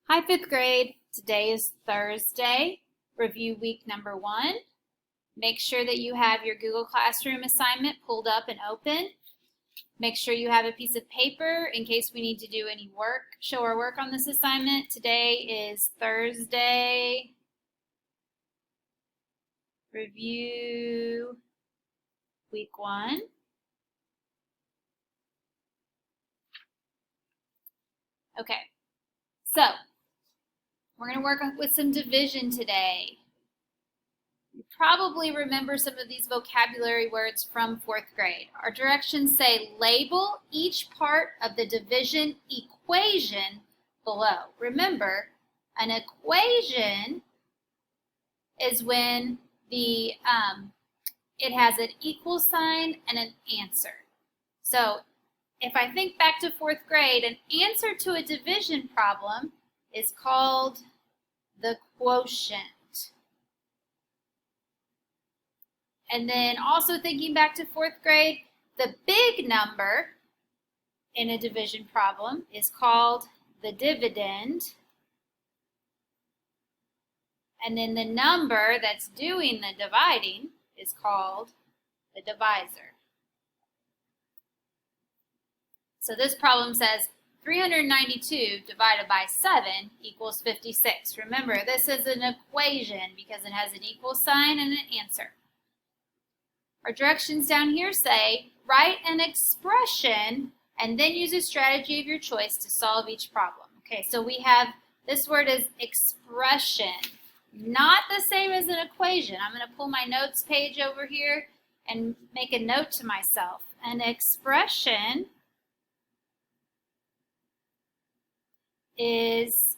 Hi, fifth grade. Today is Thursday, review week number 1. Make sure that you have your Google Classroom assignment pulled up and open. Make sure you have a piece of paper in case we need to do any work, show our work on this assignment. Today is Thursday, review week 1. Okay, so we're going to work with some division today. You probably remember some of these vocabulary words from 4th grade. Our directions say label each part of the division equation below. Remember, an equation is when it has an equal sign and an answer. So if I think back to 4th grade, an answer to a division problem is called the quotient. And then also thinking back to 4th grade, the big number in a division problem is called the dividend. And then the number that's doing the dividing is called the divisor. So this problem says 392 divided by 7 equals 56. Remember, this is an equation because it has an equal sign and an answer. Our directions down here say, write an expression and then use a strategy of your choice to solve each problem. Okay, so we have, this word is expression, not the same as an equation. I'm going to pull my notes page over here and make a note to myself. An expression is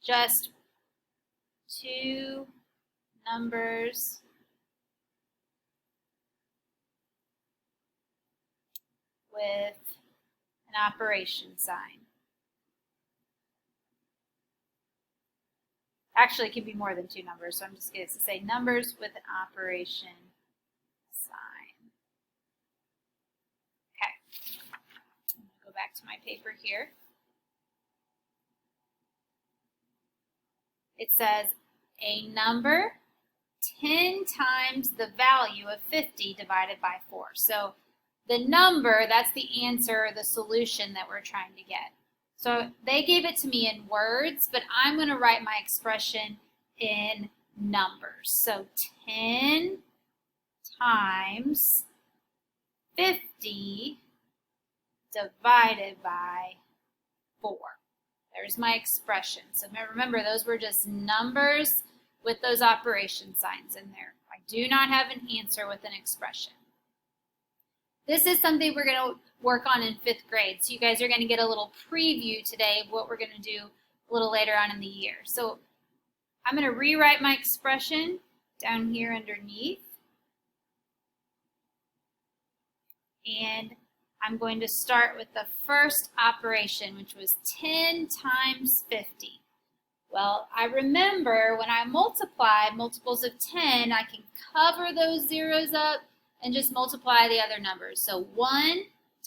just two numbers with an operation sign. Actually, it can be more than two numbers, so I'm just going to say numbers with an operation sign. Okay, I'm going to go back to my paper here. It says a number 10 times the value of 50 divided by 4. So the number, that's the answer, the solution that we're trying to get. So they gave it to me in words, but I'm going to write my expression in numbers. So 10 times 50 divided by 4. There's my expression. So remember, those were just numbers with those operation signs in there. I do not have an answer with an expression. This is something we're going to work on in 5th grade. So you guys are going to get a little preview today of what we're going to do a little later on in the year. So I'm going to rewrite my expression down here underneath. And I'm going to start with the first operation, which was 10 times 50. Well, I remember when I multiply multiples of 10, I can cover those zeros up and just multiply the other numbers. So 1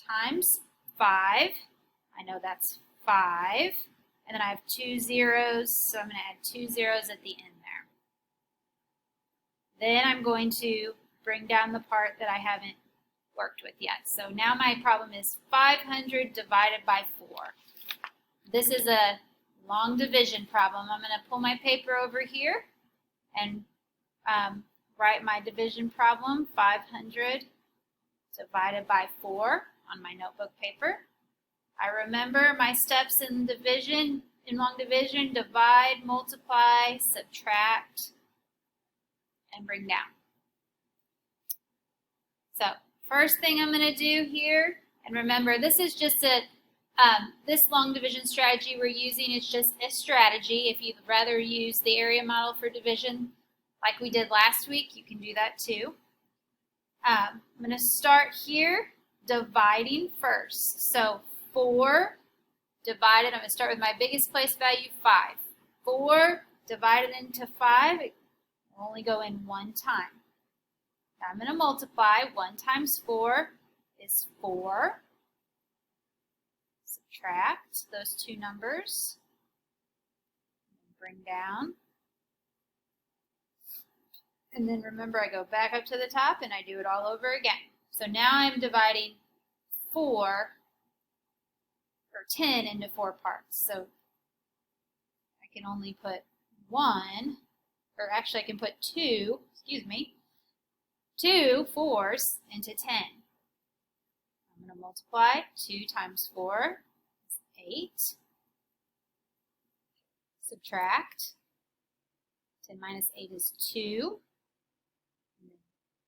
times 5, I know that's 5. And then I have 2 zeros, so I'm going to add 2 zeros at the end there. Then I'm going to bring down the part that I haven't worked with yet. So now my problem is 500 divided by 4. This is a long division problem. I'm going to pull my paper over here and write my division problem, 500 divided by 4 on my notebook paper. I remember my steps in division, in long division: divide, multiply, subtract, and bring down. So first thing I'm going to do here, and remember this is just this long division strategy we're using is just a strategy. If you'd rather use the area model for division like we did last week, you can do that too. I'm going to start here dividing first. So 4 divided, I'm going to start with my biggest place value, 5. 4 divided into 5, it will only go in one time. Now I'm going to multiply. 1 times 4 is 4. subtract those two numbers, bring down. And then remember, I go back up to the top and I do it all over again. So now I'm dividing 10 into 4 parts. So I can only put 1, or actually I can put 2 4s into 10. I'm going to multiply 2 times 4 is 8. Subtract. 10 minus 8 is 2. And then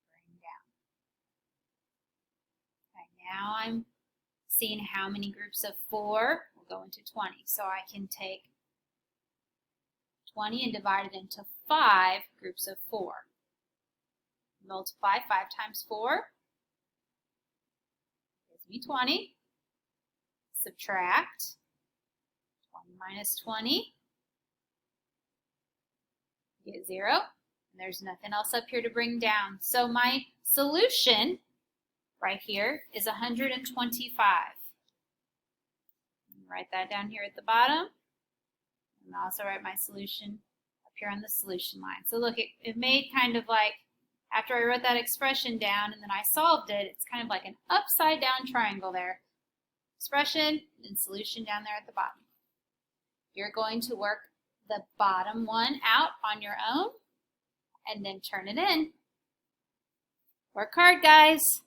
bring down. Okay, now I'm seeing how many groups of 4 will go into 20. So I can take 20 and divide it into 5 groups of 4. Multiply 5 times 4 gives me 20. Subtract 20 minus 20, get 0. And there's nothing else up here to bring down. So my solution right here is 125. Write that down here at the bottom. And also write my solution up here on the solution line. So look, it made kind of like, after I wrote that expression down and then I solved it, it's kind of like an upside down triangle there. Expression and solution down there at the bottom. You're going to work the bottom one out on your own and then turn it in. Work hard, guys.